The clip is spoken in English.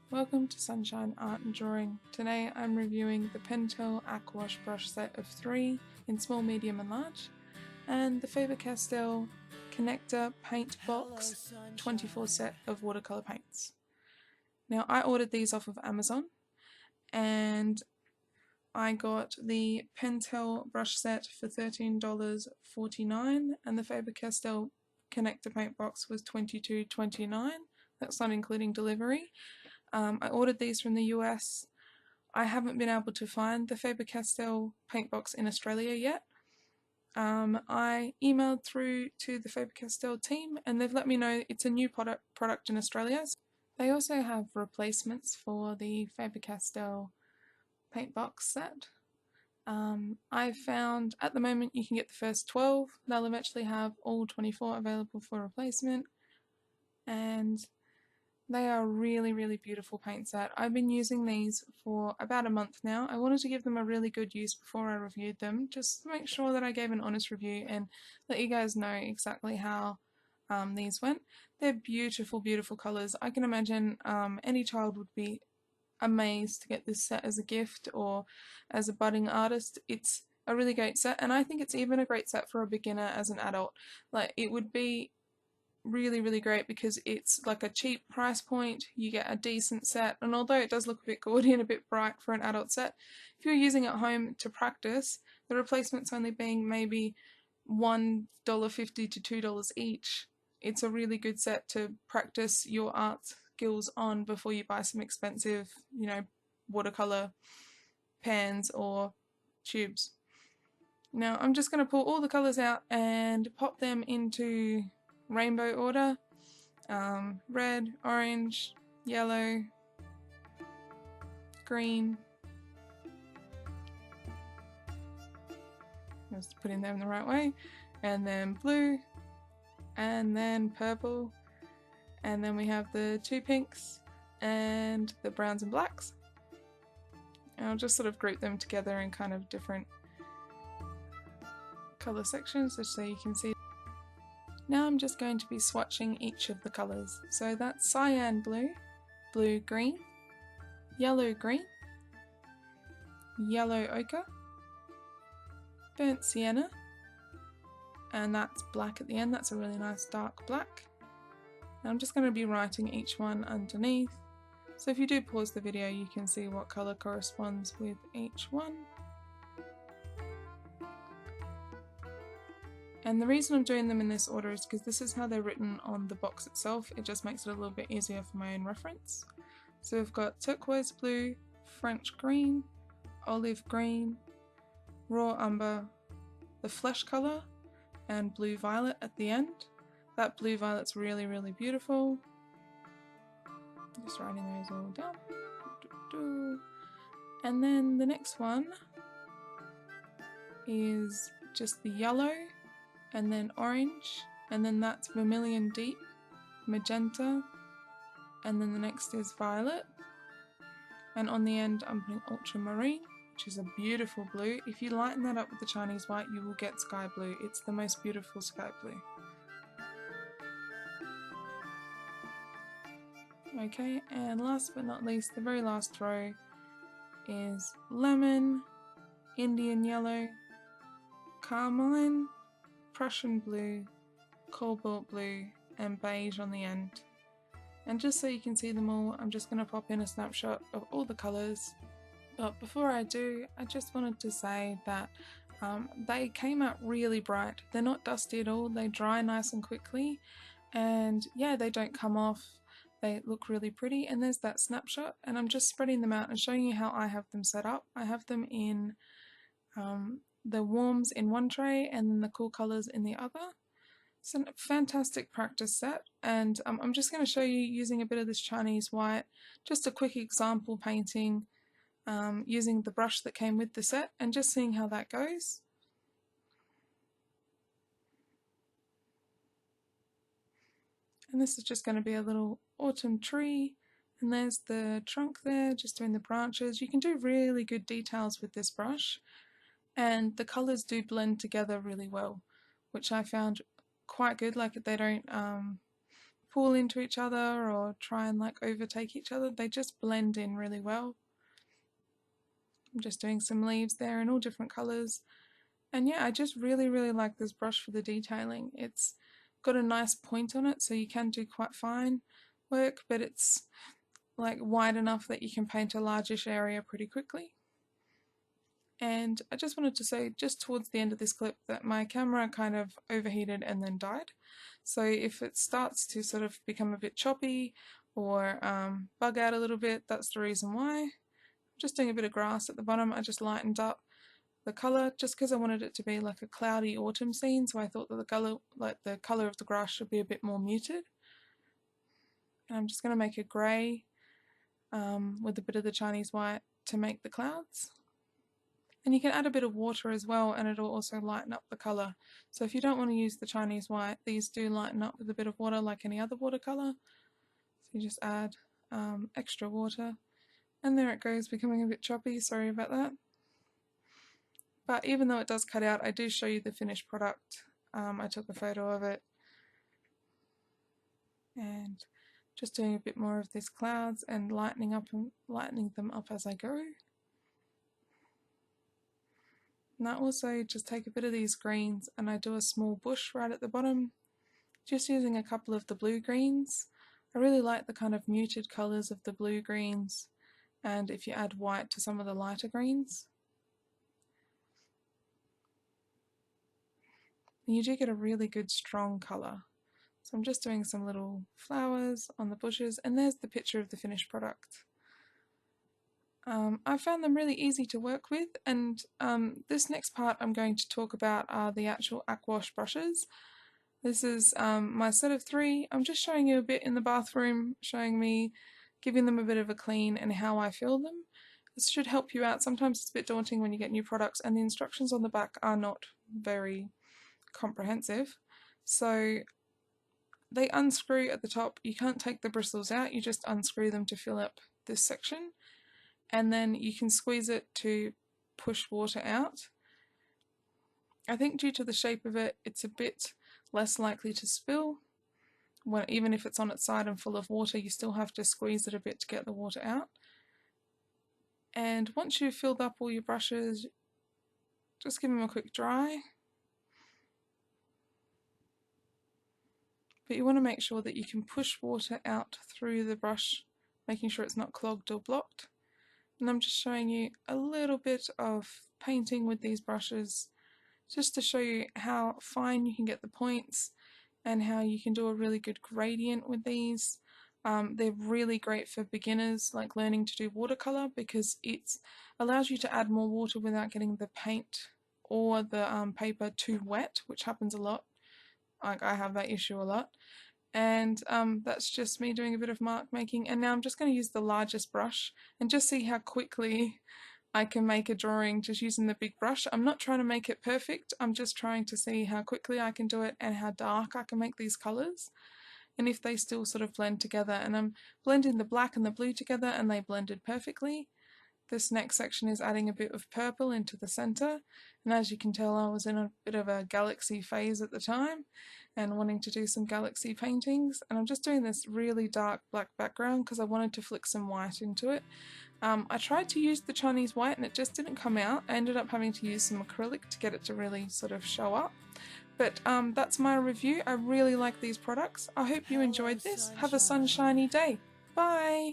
Welcome to Sunshine Art and Drawing. Today I'm reviewing the Pentel Aquash brush set of 3 in small, medium and large, and the Faber-Castell Connector Paint Box 24 set of watercolour paints. Now I ordered these off of Amazon and I got the Pentel brush set for $13.49 and the Faber-Castell Connector Paint Box was $22.29. That's not including delivery. I ordered these from the US. I haven't been able to find the Faber-Castell paint box in Australia yet. I emailed through to the Faber-Castell team and they've let me know it's a new product in Australia. They also have replacements for the Faber-Castell paint box set. I've found at the moment you can get the first 12. They'll eventually have all 24 available for replacement, and they are a really beautiful paint set. I've been using these for about a month now. I wanted to give them a really good use before I reviewed them, just to make sure that I gave an honest review and let you guys know exactly how these went. They're beautiful colours. I can imagine any child would be amazed to get this set as a gift or as a budding artist. It's a really great set, and I think it's even a great set for a beginner as an adult. Like, it would be really great because it's like a cheap price point, you get a decent set, and although it does look a bit gaudy and a bit bright for an adult set, if you're using it at home to practice, the replacements only being maybe $1.50 to $2 each, it's a really good set to practice your art skills on before you buy some expensive, watercolour pans or tubes. Now I'm just going to pull all the colours out and pop them into rainbow order. Red, orange, yellow, green. Just putting them the right way. And then blue, and then purple, and then we have the 2 pinks and the browns and blacks. And I'll just sort of group them together in kind of different colour sections just so you can see. Now I'm just going to be swatching each of the colours. So that's cyan blue, blue green, yellow green, yellow ochre, burnt sienna, and that's black at the end. That's a really nice dark black. And I'm just going to be writing each one underneath. So if you do pause the video, you can see what colour corresponds with each one. And the reason I'm doing them in this order is because this is how they're written on the box itself. It just makes it a little bit easier for my own reference. So we've got turquoise blue, French green, olive green, raw umber, the flesh colour, and blue violet at the end. That blue violet's really beautiful. Just writing those all down. And then the next one is just the yellow, and then orange, and then that's vermilion deep, magenta, and then the next is violet. And on the end I'm putting ultramarine, which is a beautiful blue. If you lighten that up with the Chinese white, you will get sky blue. It's the most beautiful sky blue. Okay, and last but not least, the very last row is lemon, Indian yellow, carmine, Prussian blue, cobalt blue, and beige on the end. And just so you can see them all, I'm just going to pop in a snapshot of all the colours. But before I do, I just wanted to say that they came out really bright. They're not dusty at all, they dry nice and quickly, and yeah, they don't come off. They look really pretty, and there's that snapshot, and I'm just spreading them out and showing you how I have them set up. I have them in the warms in one tray and then the cool colours in the other. It's a fantastic practice set, and I'm just going to show you using a bit of this Chinese white, just a quick example painting using the brush that came with the set and just seeing how that goes. And this is just going to be a little autumn tree, and there's the trunk there, just doing the branches. You can do really good details with this brush, and the colours do blend together really well, which I found quite good. Like, they don't pull into each other or try and like overtake each other. They just blend in really well. I'm just doing some leaves there in all different colours. And yeah, I just really like this brush for the detailing. It's got a nice point on it, so you can do quite fine work, but it's like wide enough that you can paint a largish area pretty quickly. And I just wanted to say just towards the end of this clip that my camera kind of overheated and then died. So if it starts to sort of become a bit choppy or bug out a little bit, that's the reason why. I'm just doing a bit of grass at the bottom. I just lightened up the colour just because I wanted it to be like a cloudy autumn scene, so I thought that the colour of the grass should be a bit more muted. And I'm just going to make a grey with a bit of the Chinese white to make the clouds. And you can add a bit of water as well, and it'll also lighten up the colour. So if you don't want to use the Chinese white, these do lighten up with a bit of water like any other watercolour. So you just add extra water, and there it goes, becoming a bit choppy, sorry about that. But even though it does cut out, I do show you the finished product. I took a photo of it. And just doing a bit more of these clouds and lightening them up as I go. And I also just take a bit of these greens and I do a small bush right at the bottom, just using a couple of the blue greens. I really like the kind of muted colours of the blue greens, and if you add white to some of the lighter greens, you do get a really good strong colour. So I'm just doing some little flowers on the bushes, and there's the picture of the finished product. I found them really easy to work with, and this next part I'm going to talk about are the actual Aquash brushes. This is my set of 3. I'm just showing you a bit in the bathroom, giving them a bit of a clean and how I fill them. This should help you out. Sometimes it's a bit daunting when you get new products and the instructions on the back are not very comprehensive. So they unscrew at the top. You can't take the bristles out, you just unscrew them to fill up this section. And then you can squeeze it to push water out. I think due to the shape of it, it's a bit less likely to spill. Even if it's on its side and full of water, you still have to squeeze it a bit to get the water out. And once you've filled up all your brushes, just give them a quick dry. But you want to make sure that you can push water out through the brush, making sure it's not clogged or blocked. And I'm just showing you a little bit of painting with these brushes just to show you how fine you can get the points and how you can do a really good gradient with these. They're really great for beginners like learning to do watercolour because it allows you to add more water without getting the paint or the paper too wet, which happens a lot. Like I have that issue a lot. And that's just me doing a bit of mark making, and now I'm just going to use the largest brush and just see how quickly I can make a drawing just using the big brush. I'm not trying to make it perfect, I'm just trying to see how quickly I can do it and how dark I can make these colours and if they still sort of blend together. And I'm blending the black and the blue together and they blended perfectly. This next section is adding a bit of purple into the centre, and as you can tell I was in a bit of a galaxy phase at the time and wanting to do some galaxy paintings, and I'm just doing this really dark black background because I wanted to flick some white into it. I tried to use the Chinese white and it just didn't come out. I ended up having to use some acrylic to get it to really sort of show up. But that's my review. I really like these products. I hope you enjoyed this. Have a sunshiny day. Bye!